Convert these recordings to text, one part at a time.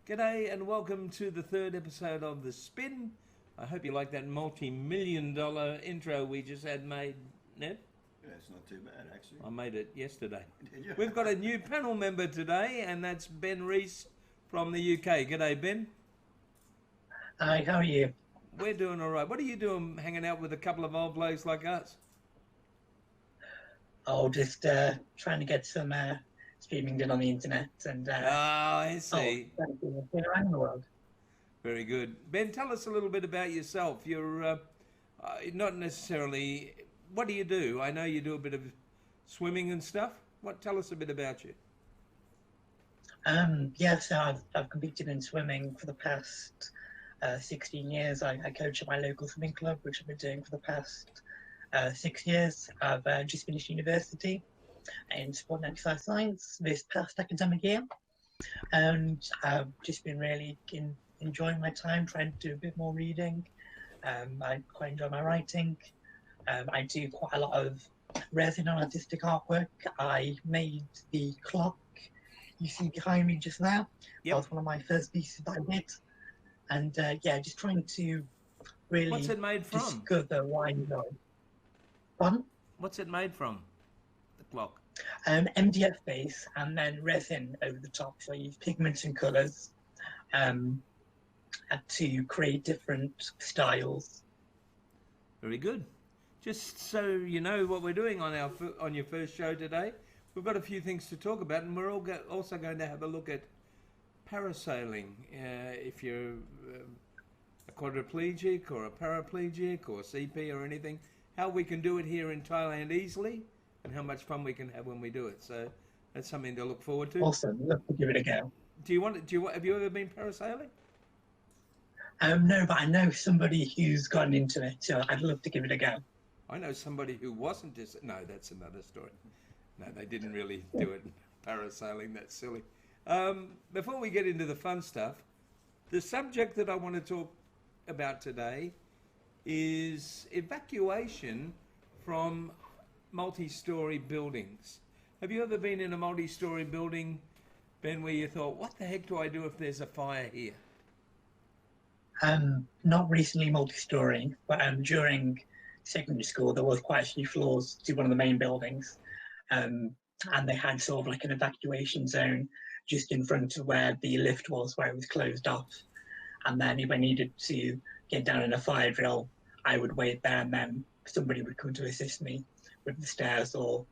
G'day and welcome to the third episode of The Spin. I hope you like that multi-million-dollar intro we just had made, Ned. Yeah, it's not too bad actually. I made it yesterday. Did you? We've got a new panel member today, and that's Ben Rees from the UK. G'day, Ben. Hi, how are you? We're doing all right. What are you doing hanging out with a couple of old blokes like us? Oh, just trying to get some streaming done on the internet and I see. trying to get around the world. Very good. Ben, tell us a little bit about yourself. You're not necessarily... What do you do? I know you do a bit of swimming and stuff. Tell us a bit about you. Yeah, so I've competed in swimming for the past 16 years. I coach at my local swimming club, which I've been doing for the past 6 years. I've just finished university in sport and exercise science this past academic year, and I've just been really enjoying my time trying to do a bit more reading. I quite enjoy my writing. I do quite a lot of resin and artistic artwork. I made the clock you see behind me just now. Yep. That was one of my first pieces that I did, and yeah, just trying to really What's it made from? discover why I enjoy. Fun. What's it made from, the clock? MDF base and then resin over the top. So I use pigments and colours to create different styles. Very good. Just so you know what we're doing on your first show today, we've got a few things to talk about, and we're also going to have a look at parasailing. If you're a quadriplegic or a paraplegic or CP or anything, how we can do it here in Thailand easily, and how much fun we can have when we do it. So that's something to look forward to. Awesome. Love to give it a go. Have you ever been parasailing? No, but I know somebody who's gotten into it, so I'd love to give it a go. I know somebody who wasn't no, that's another story. No, they didn't really do it. Parasailing, that's silly. Before we get into the fun stuff, the subject that I want to talk about today is evacuation from multi-story buildings. Have you ever been in a multi-story building, Ben, where you thought, what the heck do I do if there's a fire here? Not recently multi-story, but during secondary school there was quite a few floors to one of the main buildings, and they had sort of like an evacuation zone just in front of where the lift was, where it was closed off. And then if I needed to get down in a fire drill, I would wait there, and then somebody would come to assist me with the stairs or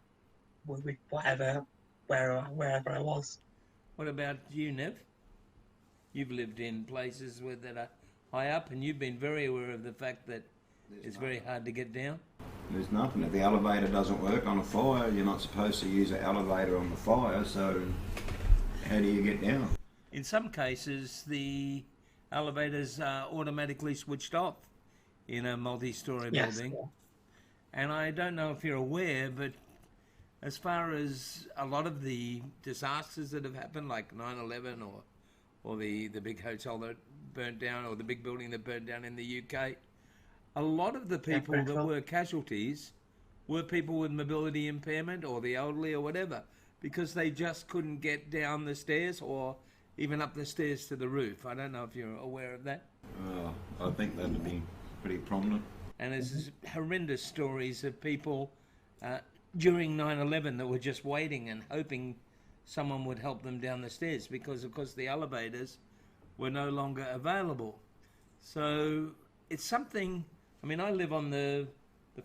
with whatever, wherever I was. What about you, Nev? You've lived in places that are high up, and you've been very aware of the fact that it's very hard to get down. There's nothing. If the elevator doesn't work on a fire, you're not supposed to use an elevator on the fire, so how do you get down? In some cases, the elevators are automatically switched off in a multi-story building. Yeah. And I don't know if you're aware, but as far as a lot of the disasters that have happened, like 9/11 or the big hotel that burnt down, or the big building that burnt down in the UK, a lot of the people that were casualties were people with mobility impairment or the elderly or whatever, because they just couldn't get down the stairs or even up the stairs to the roof. I don't know if you're aware of that. I think that would be pretty prominent. And there's horrendous stories of people during 9/11 that were just waiting and hoping someone would help them down the stairs, because of course the elevators were no longer available. So it's something. I mean, I live on the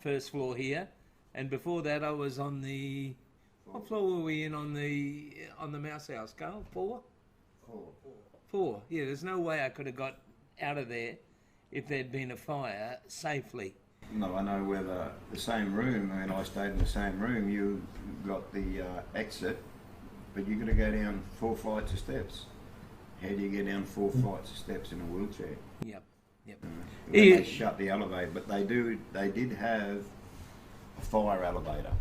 first floor here, and before that I was on the... What floor were we in on the mouse house, Carl? 4? 4. Yeah, there's no way I could have got out of there if there'd been a fire safely. No, I know where the same room, I mean, I stayed in the same room, you got the exit, but you got to go down 4 flights of steps. How do you get down 4 flights of steps in a wheelchair? Yep. They shut the elevator, but they did have a fire elevator.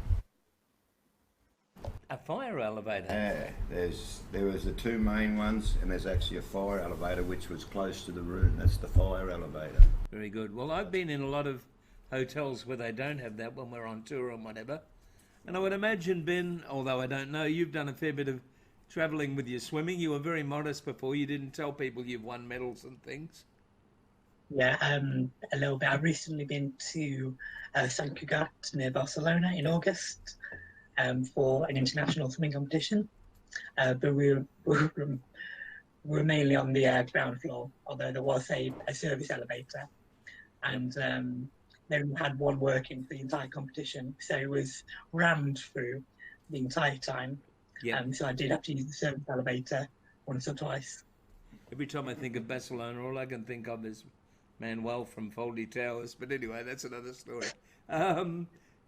A fire elevator? Yeah, there was the 2 main ones, and there's actually a fire elevator which was close to the room. That's the fire elevator. Very good. Well, I've been in a lot of hotels where they don't have that when we're on tour and whatever. And I would imagine, Ben, although I don't know, you've done a fair bit of travelling with your swimming. You were very modest before. You didn't tell people you've won medals and things. Yeah, a little bit. I've recently been to Sant Cugat near Barcelona in August for an international swimming competition. But we were mainly on the ground floor, although there was a service elevator. And they only had one working for the entire competition. So it was rammed through the entire time. Yeah. So I did have to use the service elevator once or twice. Every time I think of Barcelona, all I can think of is Manuel from Fawlty Towers. But anyway, that's another story. I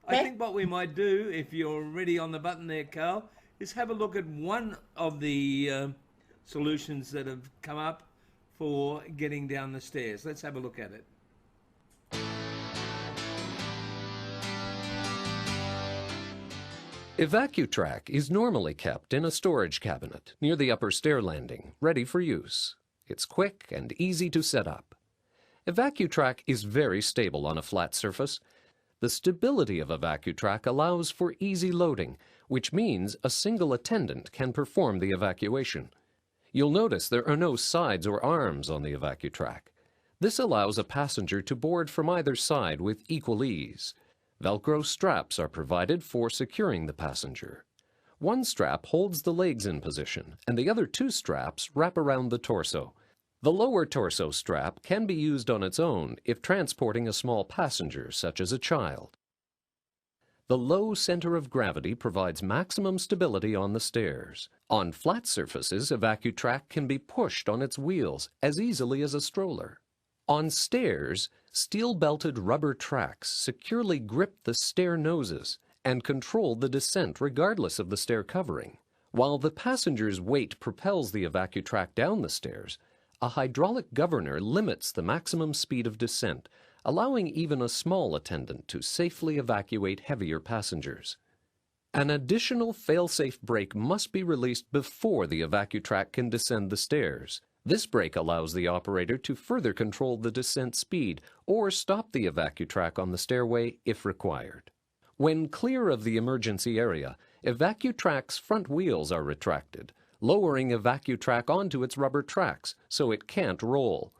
think what we might do, if you're ready on the button there, Carl, is have a look at one of the solutions that have come up for getting down the stairs. Let's have a look at it. Evacutrack is normally kept in a storage cabinet near the upper stair landing, ready for use. It's quick and easy to set up. Evacutrack is very stable on a flat surface. The stability of Evacutrack allows for easy loading, which means a single attendant can perform the evacuation. You'll notice there are no sides or arms on the Evacutrack. This allows a passenger to board from either side with equal ease. Velcro straps are provided for securing the passenger. One strap holds the legs in position, and the other two straps wrap around the torso. The lower torso strap can be used on its own if transporting a small passenger, such as a child. The low center of gravity provides maximum stability on the stairs. On flat surfaces, Evacutrack can be pushed on its wheels as easily as a stroller. On stairs, steel-belted rubber tracks securely grip the stair noses and control the descent regardless of the stair covering. While the passenger's weight propels the Evacutrack down the stairs, a hydraulic governor limits the maximum speed of descent, allowing even a small attendant to safely evacuate heavier passengers. An additional fail-safe brake must be released before the Evacutrack can descend the stairs. This brake allows the operator to further control the descent speed or stop the Evacutrack on the stairway if required. When clear of the emergency area, Evacutrack's front wheels are retracted, lowering Evacutrack onto its rubber tracks so it can't roll.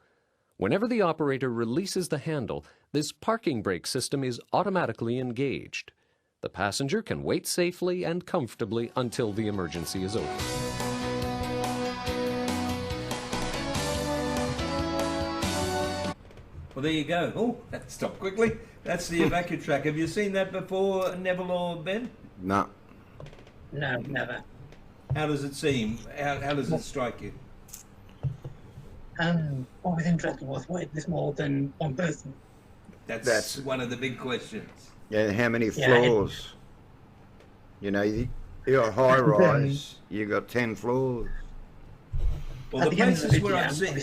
Whenever the operator releases the handle, this parking brake system is automatically engaged. The passenger can wait safely and comfortably until the emergency is over. Well, there you go. Oh, that stopped quickly. That's the Evacutrack. Have you seen that before, Neville or Ben? No. No, never. How does it seem? How does it strike you? What was interesting was, what, there's more than one person? That's one of the big questions. Yeah, how many floors? You know, you got high rise, you got 10 floors. Well, the places where I've seen...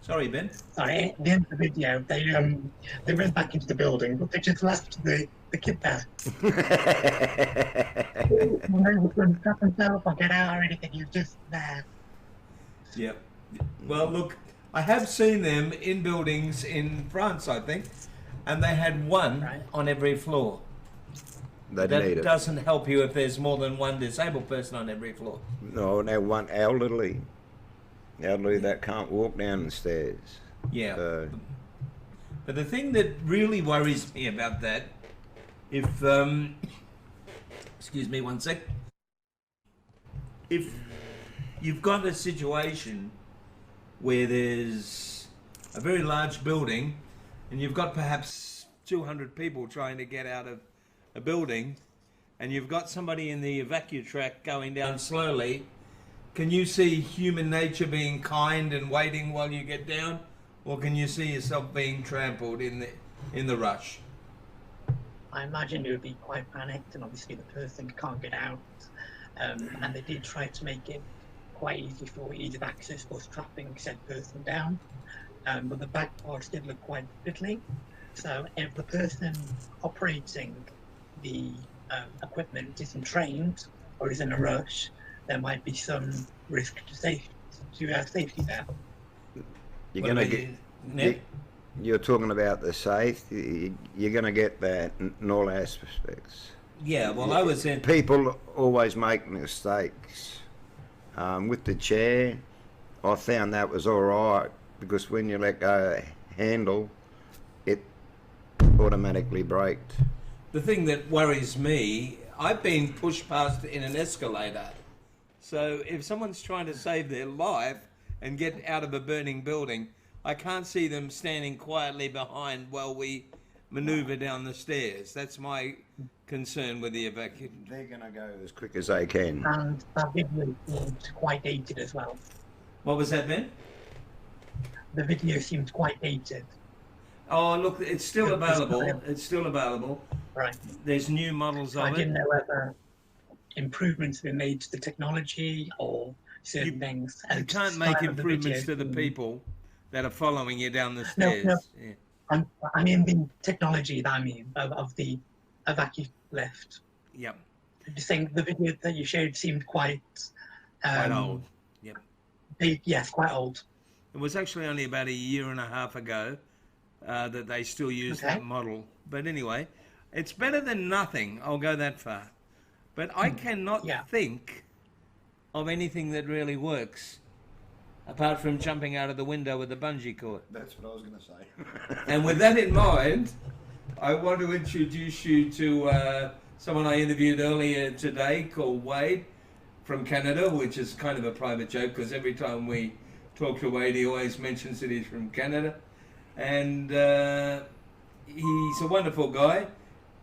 Sorry, Ben? Sorry, at the end of the video, they went back into the building, but they just left the kid there. No one couldn't stop himself or get out or anything, he was just there. Yep. Well, look, I have seen them in buildings in France, I think, and they had one on every floor. That doesn't help you if there's more than one disabled person on every floor. No, now one elderly that can't walk down the stairs. Yeah. So. But the thing that really worries me about that, if excuse me one sec, if you've got a situation where there's a very large building and you've got perhaps 200 people trying to get out of a building, and you've got somebody in the Evacutrack going down slowly, can you see human nature being kind and waiting while you get down, or can you see yourself being trampled in the rush? I imagine it would be quite panicked, and obviously the person can't get out. And they did try to make it quite easy for ease of access for strapping said person down. But the back parts did look quite fiddly. So if the person operating the equipment isn't trained or is in a rush, there might be some risk to safety there. You're going to get... You're talking about the safe. You're going to get that in all aspects. Yeah, well, I was in. People always make mistakes. With the chair, I found that was all right because when you let go of the handle, it automatically braked. The thing that worries me, I've been pushed past in an escalator. So if someone's trying to save their life and get out of a burning building, I can't see them standing quietly behind while we maneuver down the stairs. That's my concern with the evacuation. They're going to go as quick as they can. And that video seemed quite dated as well. What was that, Ben? The video seemed quite dated. Oh, look, it's still available. It's still available. Right. There's new models of I it. didn't know whether improvements have been made to the technology or certain things. You can't make improvements to the people that are following you down the stairs. No. Yeah. I mean the technology that I mean of the evacuation lift. Yep. I'm just saying the video that you showed seemed quite Old. Yep. Big, yes, quite old. It was actually only about a year and a half ago that they still use that model. But anyway, it's better than nothing. I'll go that far. But I cannot think of anything that really works apart from jumping out of the window with a bungee cord. That's what I was going to say. And with that in mind, I want to introduce you to someone I interviewed earlier today called Wade from Canada, which is kind of a private joke because every time we talk to Wade, he always mentions that he's from Canada. And he's a wonderful guy.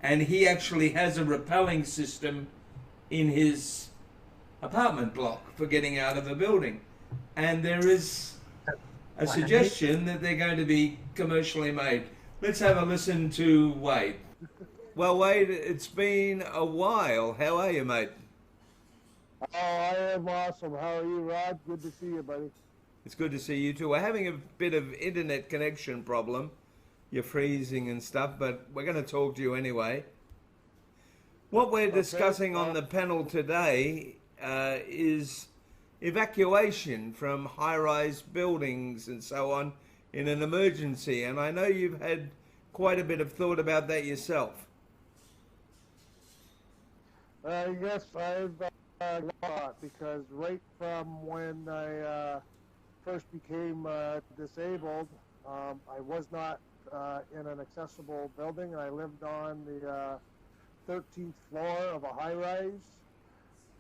And he actually has a rappelling system in his apartment block for getting out of a building. And there is a suggestion that they're going to be commercially made. Let's have a listen to Wade. Well, Wade, it's been a while. How are you, mate? Oh, I am awesome. How are you, Rod? Good to see you, buddy. It's good to see you too. We're having a bit of internet connection problem. You're freezing and stuff, but we're going to talk to you anyway. What we're discussing on the panel today is evacuation from high-rise buildings and so on in an emergency. And I know you've had quite a bit of thought about that yourself. Yes, I've a lot because right from when I first became disabled, I was not in an accessible building, and I lived on the 13th floor of a high-rise,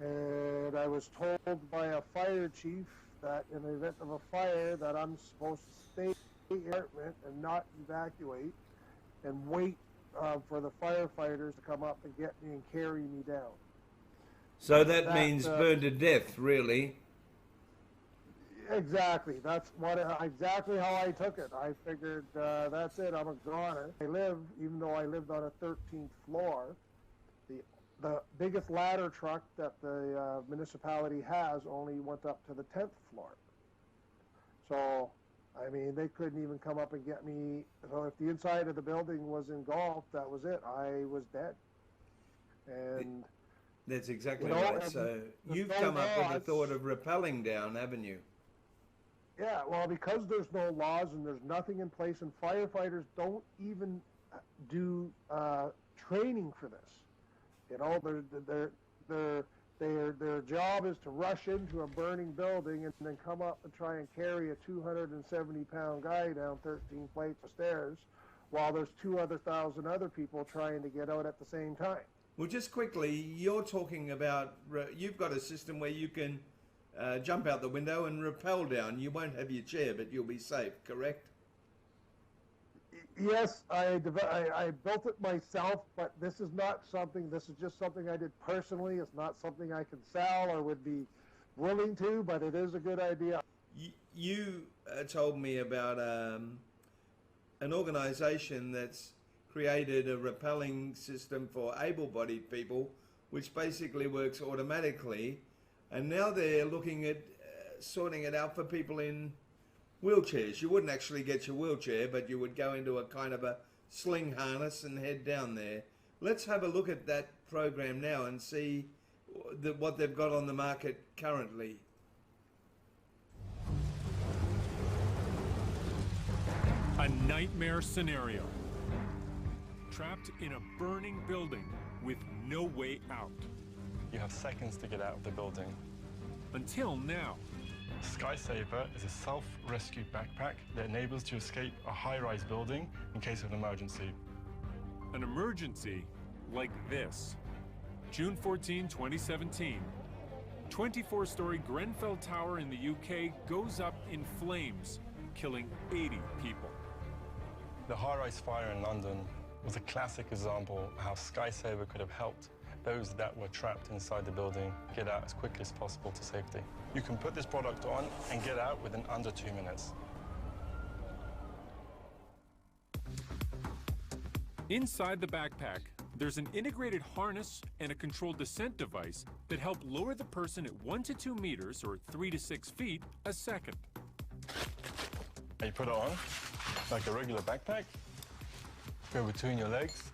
and I was told by a fire chief that in the event of a fire that I'm supposed to stay in the apartment and not evacuate and wait for the firefighters to come up and get me and carry me down. So that means burn to death, really. Exactly. That's exactly how I took it. I figured that's it. I'm a goner. Even though I lived on a 13th floor, the biggest ladder truck that the municipality has only went up to the 10th floor. So, I mean, they couldn't even come up and get me. So if the inside of the building was engulfed, that was it. I was dead. And that's exactly right. So you've come up with the thought of rappelling down, haven't you? Yeah, well, because there's no laws and there's nothing in place, and firefighters don't even do training for this. You know, their job is to rush into a burning building and then come up and try and carry a 270-pound guy down 13 flights of stairs, while there's 2,000 other people trying to get out at the same time. Well, just quickly, you're talking about you've got a system where you can jump out the window and rappel down. You won't have your chair, but you'll be safe, correct? Yes, I built it myself, but this is just something I did personally. It's not something I can sell or would be willing to, but it is a good idea. You told me about an organization that's created a rappelling system for able-bodied people, which basically works automatically. And now they're looking at sorting it out for people in wheelchairs. You wouldn't actually get your wheelchair, but you would go into a kind of a sling harness and head down there. Let's have a look at that program now and see what they've got on the market currently. A nightmare scenario. trapped in a burning building with no way out. You have seconds to get out of the building. Until now. Skysaver is a self-rescue backpack that enables you to escape a high-rise building in case of an emergency. An emergency like this. June 14, 2017. 24-story Grenfell Tower in the UK goes up in flames, killing 80 people. The high-rise fire in London was a classic example of how Skysaver could have helped those that were trapped inside the building get out as quickly as possible to safety. You can put this product on and get out within under 2 minutes. Inside the backpack, there's an integrated harness and a controlled descent device that help lower the person at 1 to 2 meters or 3 to 6 feet a second. And you put it on like a regular backpack, go between your legs,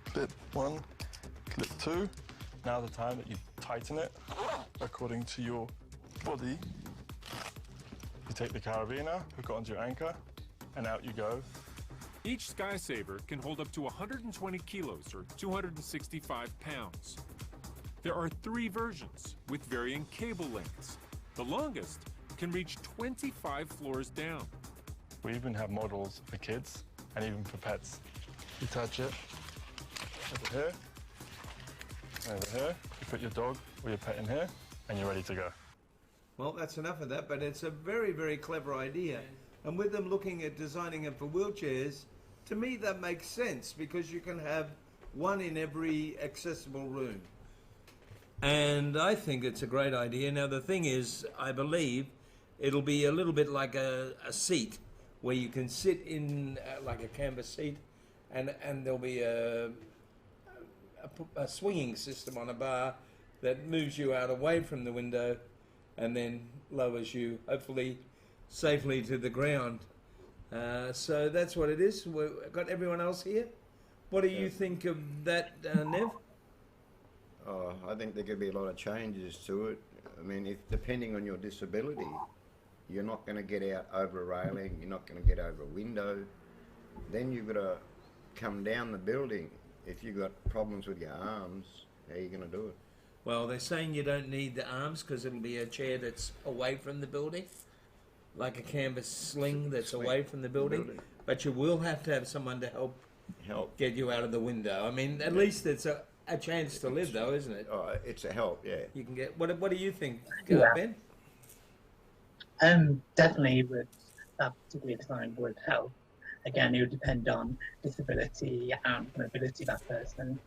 clip 1, clip 2. Now the time that you tighten it according to your body. You take the carabiner, hook it onto your anchor, and out you go. Each Skysaver can hold up to 120 kilos or 265 pounds. There are 3 versions with varying cable lengths. The longest can reach 25 floors down. We even have models for kids and even for pets. You touch it over here, over here. You put your dog or your pet in here, and you're ready to go. Well, that's enough of that, but it's a very, very clever idea. And with them looking at designing it for wheelchairs, to me that makes sense because you can have one in every accessible room. And I think it's a great idea. Now, the thing is, I believe it'll be a little bit like a seat where you can sit in like a canvas seat, and there'll be a swinging system on a bar that moves you out away from the window and then lowers you, hopefully, safely to the ground. So that's what it is. We've got everyone else here. What do you think of that, Nev? I think there could be a lot of changes to it. I mean, if depending on your disability, you're not going to get out over a railing, you're not going to get over a window, then you've got to come down the building. If you've got problems with your arms, how are you going to do it? Well, they're saying you don't need the arms because it'll be a chair that's away from the building, like a canvas sling that's away from the building. But you will have to have someone to help get you out of the window. I mean, at least it's a chance to live, though, isn't it? It's a help, yeah. You can get. What do you think, Ben? Definitely, that particular design would help. Again, it would depend on disability and mobility of that person,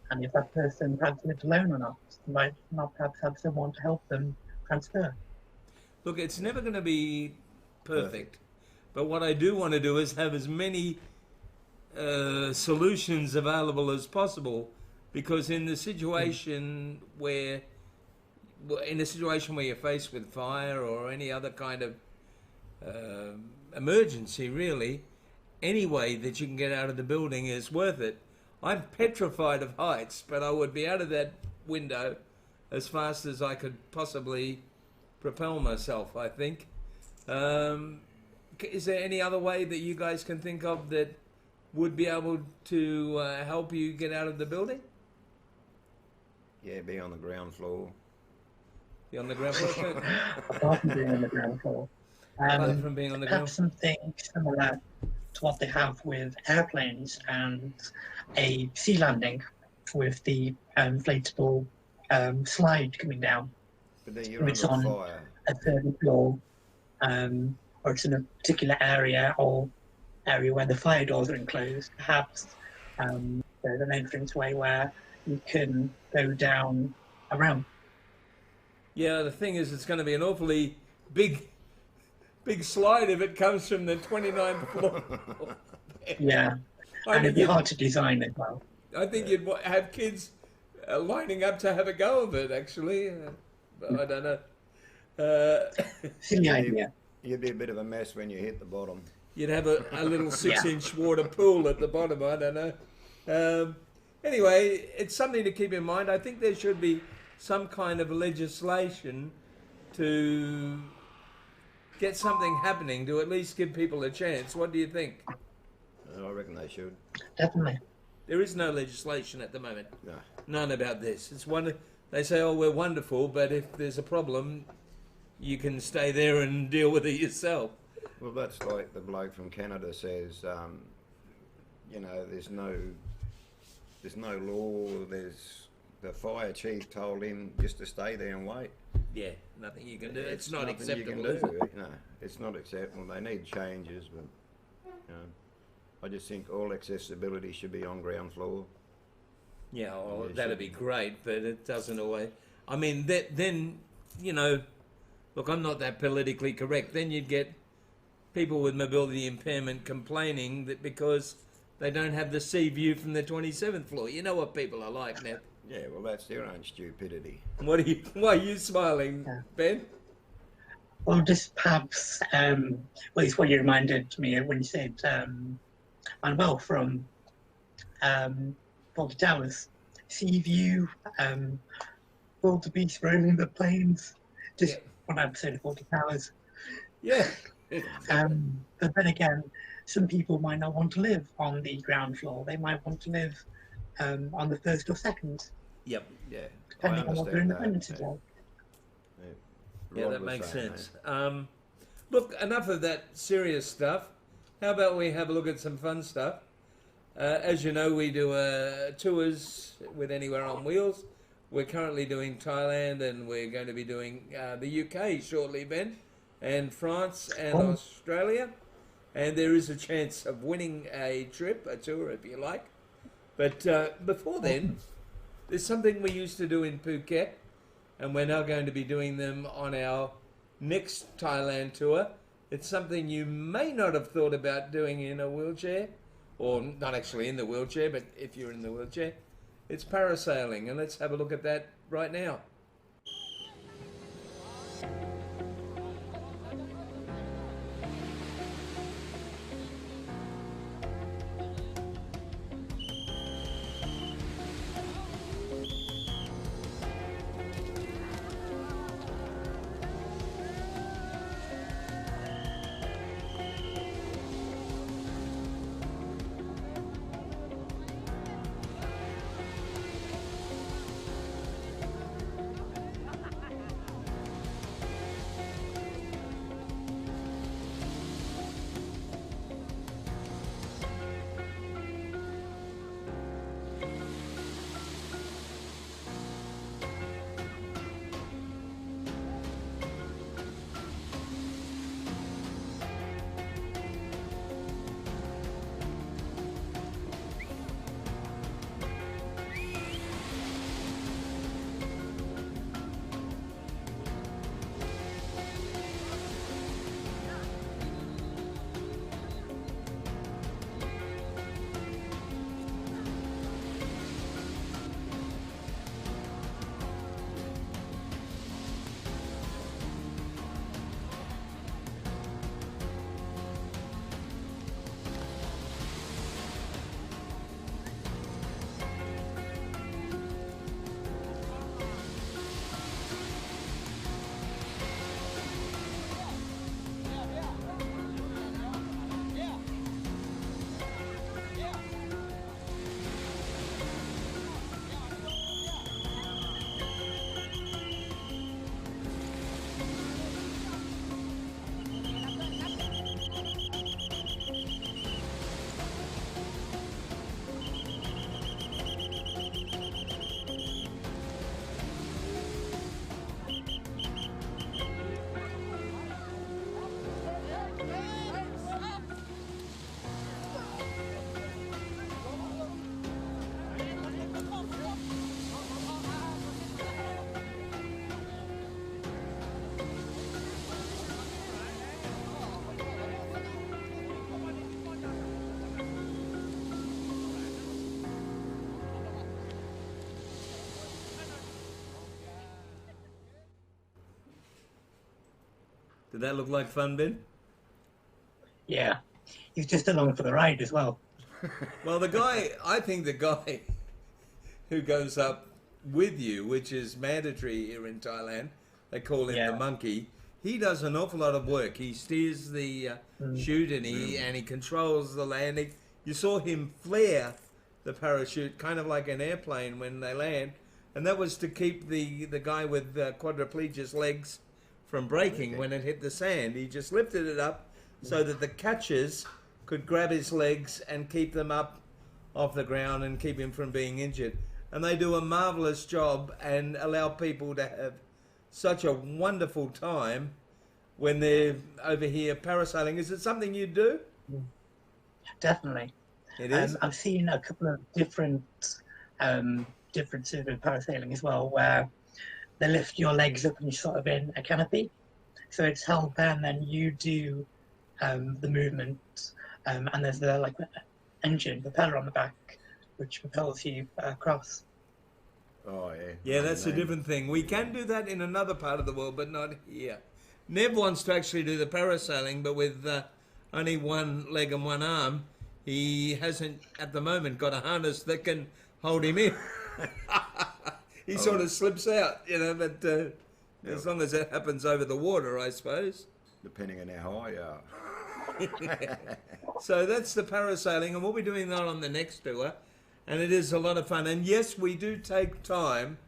and if that person perhaps lived alone or not. They might not perhaps have someone to help them transfer. Look, it's never going to be perfect, but what I do want to do is have as many solutions available as possible, because in the situation where you're faced with fire or any other kind of emergency, really, any way that you can get out of the building is worth it. I'm petrified of heights, but I would be out of that window as fast as I could possibly propel myself, I think. Is there any other way that you guys can think of that would be able to help you get out of the building? Yeah, be on the ground floor. Be on the ground floor? Apart from being on the ground floor. Apart from being on the ground floor. Something similar to what they have with airplanes and a sea landing with the inflatable slide coming down. But then you're it's under on fire. a third floor, or it's in a particular area where the fire doors are enclosed. Perhaps there's an entranceway where you can go down a ramp. Yeah, the thing is, it's going to be an awfully big slide if it comes from the 29th floor. Yeah, and it'd be hard to design as well. I think you'd have kids lining up to have a go of it, actually. But I don't know. Silly idea. You'd be a bit of a mess when you hit the bottom. You'd have a little 6-inch water pool at the bottom, I don't know. Anyway, it's something to keep in mind. I think there should be some kind of legislation to get something happening to at least give people a chance. What do you think? I reckon they should. Definitely. There is no legislation at the moment. No. None about this. It's one. They say, "Oh, we're wonderful," but if there's a problem, you can stay there and deal with it yourself. Well, that's like the bloke from Canada says. You know, there's no law. The fire chief told him just to stay there and wait. Yeah, nothing you can do. It's not nothing acceptable. You Is can it? do. No, it's not acceptable. They need changes, but you know, I just think all accessibility should be on ground floor. Yeah, well, Yeah, that'd sure. be great, but it doesn't always. I mean, then you know, look, I'm not that politically correct. Then you'd get people with mobility impairment complaining that because they don't have the sea view from the 27th floor. You know what people are like, Ned. Yeah, well, that's their own stupidity. Why are you smiling, Ben? Well, just perhaps, well, it's what you reminded me of when you said Manuel from Fawlty Towers. Sea view, wildebeest roaming the plains. Just one episode of Fawlty Towers. Yeah. But then again, some people might not want to live on the ground floor. They might want to live on the first or second, Yep. Yeah, depending I on what their understand independence that. is like. Yeah, Rod that was makes saying sense. Look, enough of that serious stuff. How about we have a look at some fun stuff? As you know, we do tours with Anywhere on Wheels. We're currently doing Thailand, and we're going to be doing the UK shortly, Ben, and France and Australia. And there is a chance of winning a trip, a tour, if you like. But before then, there's something we used to do in Phuket, and we're now going to be doing them on our next Thailand tour. It's something you may not have thought about doing in a wheelchair, or not actually in the wheelchair, but if you're in the wheelchair. It's parasailing, and let's have a look at that right now. Did that look like fun, Ben? Yeah, he's just along for the ride as well. Well, I think the guy who goes up with you, which is mandatory here in Thailand, they call him the monkey. He does an awful lot of work. He steers the chute and he controls the landing. you saw him flare the parachute, kind of like an airplane when they land, and that was to keep the guy with quadriplegic legs from breaking when it hit the sand. He just lifted it up so that the catchers could grab his legs and keep them up off the ground and keep him from being injured. And they do a marvelous job and allow people to have such a wonderful time when they're over here parasailing. Is it something you do? Definitely. It is. I've seen a couple of different sort of parasailing as well, where they lift your legs up and you're sort of in a canopy, so it's held there, and then you do the movement, and there's the like engine propeller on the back which propels you across. Oh yeah. Yeah, that's a different thing. We can do that in another part of the world, but not here. Nev wants to actually do the parasailing, but with only one leg and one arm. He hasn't, at the moment, got a harness that can hold him in. He sort of slips out, you know, but as long as it happens over the water, I suppose. Depending on how high you are. So that's the parasailing, and we'll be doing that on the next tour. And it is a lot of fun. And yes, we do take time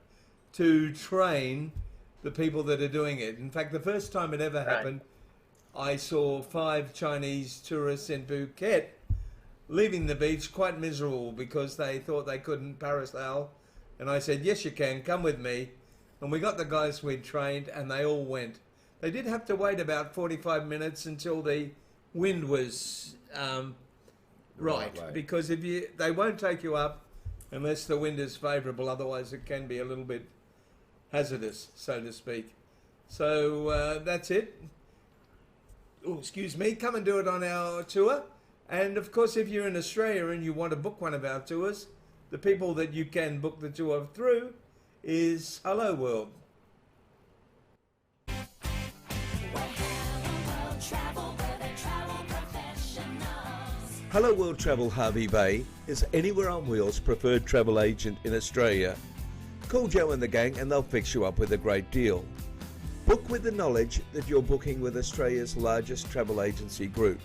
to train the people that are doing it. In fact, the first time it ever happened, I saw 5 Chinese tourists in Phuket leaving the beach quite miserable because they thought they couldn't parasail. And I said, yes, you can, come with me. And we got the guys we'd trained, and they all went. They did have to wait about 45 minutes until the wind was right, because they won't take you up unless the wind is favourable. Otherwise, it can be a little bit hazardous, so to speak. So that's it. Oh, excuse me. Come and do it on our tour. And of course, if you're in Australia and you want to book one of our tours, the people that you can book the tour through is Hello World. Hello World Travel Harvey Bay is Anywhere on Wheels' preferred travel agent in Australia. Call Joe and the gang and they'll fix you up with a great deal. Book with the knowledge that you're booking with Australia's largest travel agency group.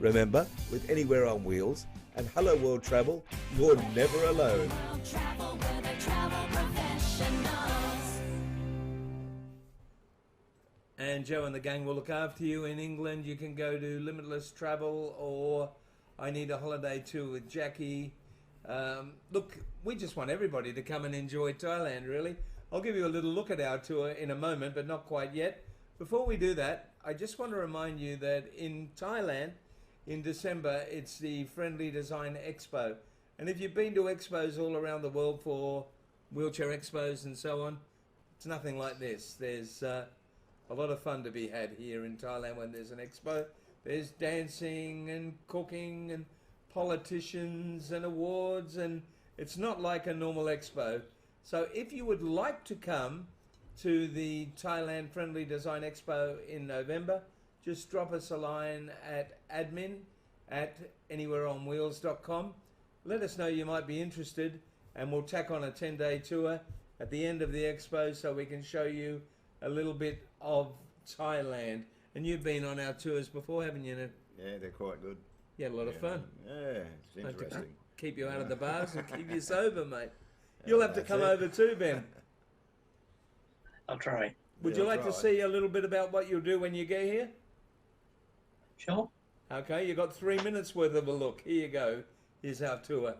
Remember, with Anywhere on Wheels and Hello World Travel, you're never alone. And Joe and the gang will look after you in England. You can go to Limitless Travel or I Need a Holiday Tour with Jackie. Look, we just want everybody to come and enjoy Thailand, really. I'll give you a little look at our tour in a moment, but not quite yet. Before we do that, I just want to remind you that in Thailand, in December, it's the Friendly Design Expo. And if you've been to expos all around the world for wheelchair expos and so on, it's nothing like this. There's a lot of fun to be had here in Thailand when there's an expo. There's dancing and cooking and politicians and awards, and it's not like a normal expo. So if you would like to come to the Thailand Friendly Design Expo in November, just drop us a line at admin@anywhereonwheels.com. Let us know you might be interested, and we'll tack on a 10-day tour at the end of the expo so we can show you a little bit of Thailand. And you've been on our tours before, haven't you, Ned? Yeah, they're quite good. You had a lot of fun. Yeah, it's interesting. Keep you out of the bars and keep you sober, mate. You'll have to come over too, Ben. I'll try. Would you like to see a little bit about what you'll do when you get here? Sure. Okay, you got 3 minutes worth of a look. Here you go. Here's our tour.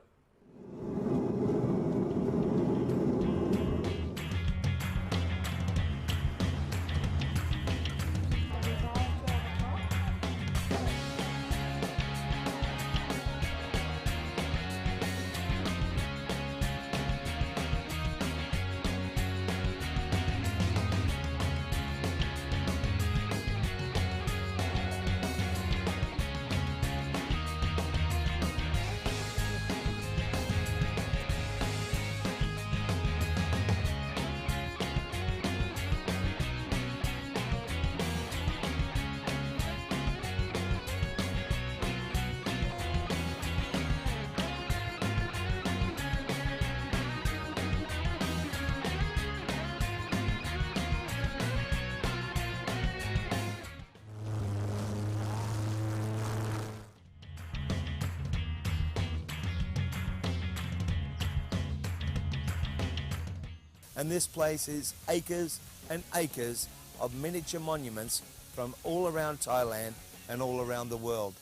and this place is acres and acres of miniature monuments from all around Thailand and all around the world.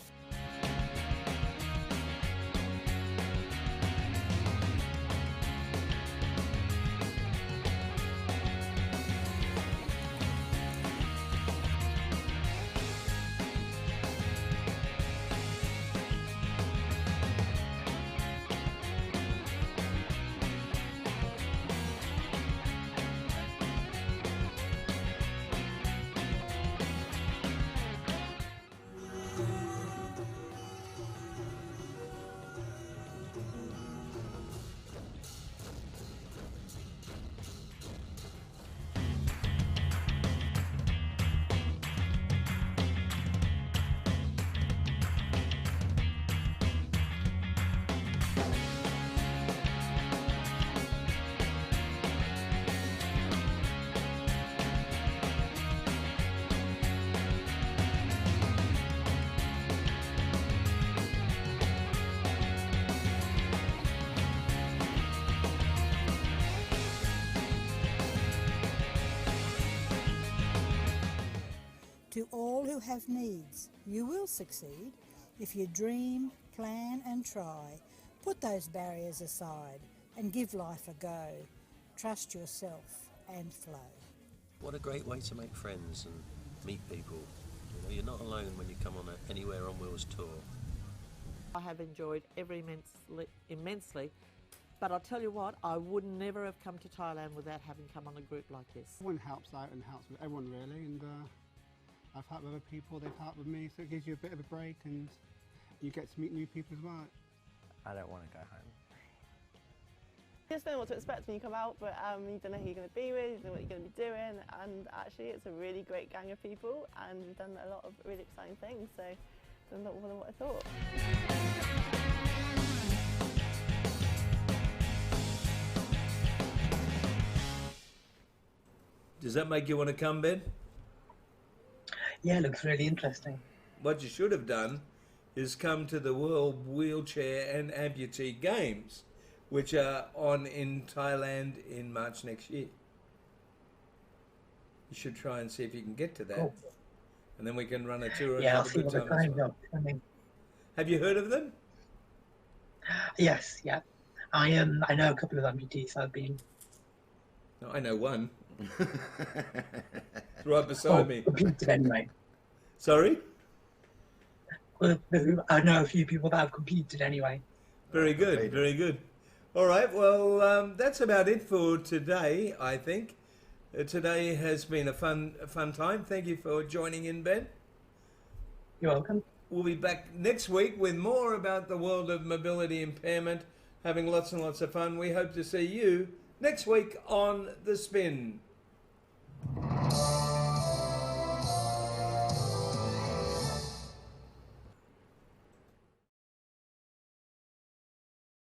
To all who have needs, you will succeed if you dream, plan and try. Put those barriers aside and give life a go. Trust yourself and flow. What a great way to make friends and meet people. You know, you're not alone when you come on a Anywhere on Wheels tour. I have enjoyed immensely, but I'll tell you what, I would never have come to Thailand without having come on a group like this. Everyone helps out and helps with everyone really, and I've helped with other people, they've helped with me, so it gives you a bit of a break and you get to meet new people as well. I don't want to go home. You just don't know what to expect when you come out, but you don't know who you're going to be with, you don't know what you're going to be doing, and actually it's a really great gang of people and we've done a lot of really exciting things, so it's done a lot more than what I thought. Does that make you want to come, Ben? Yeah, it looks really interesting. What you should have done is come to the World Wheelchair and Amputee Games, which are on in Thailand in March next year. You should try and see if you can get to that. Cool. And then we can run a tour and Yeah, I'll have a see good what the time. times are coming. Have you heard of them? Yes, yeah. I know a couple of amputees. I've been. No, I know one. Right beside me. Competed anyway. Sorry? Well, I know a few people that have competed anyway. Very good, very good. All right, well, that's about it for today, I think. Today has been a fun time. Thank you for joining in, Ben. You're welcome. We'll be back next week with more about the world of mobility impairment, having lots and lots of fun. We hope to see you next week on The Spin.